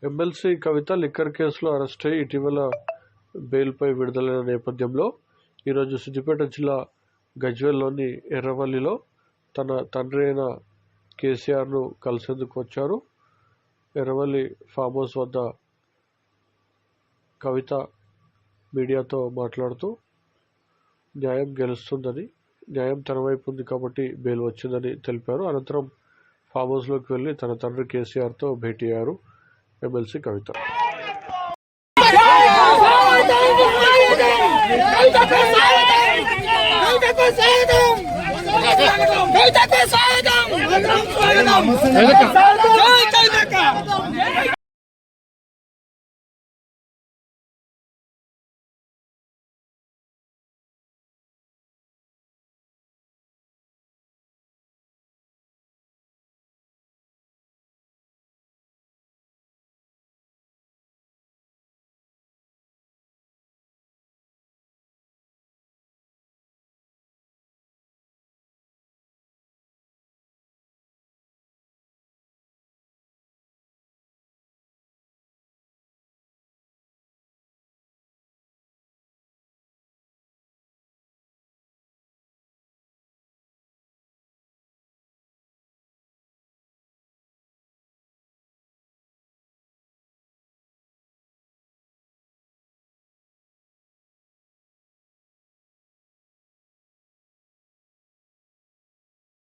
MLC కవిత liquor కేసులో arrest అయి ఇటీవల బెయిల్పై విడుదలైన నేపథ్యంలో ఈరోజు సిద్దిపేట జిల్లా గజ్వేల్లోని ఎర్రవల్లిలో తన తండ్రి అయిన కేసీఆర్ను కలిసేందుకు వచ్చారు. ఎర్రవల్లి ఫామ్ హౌస్ వద్ద కవిత మీడియాతో మాట్లాడుతూ న్యాయం గెలుస్తుందని, న్యాయం తన వైపు ఉంది కాబట్టి బెయిల్ వచ్చిందని తెలిపారు. అనంతరం ఫామ్ హౌస్లోకి వెళ్లి తన తండ్రి కేసీఆర్తో భేటీ అయ్యారు ఎమ్మెల్సీ కవిత.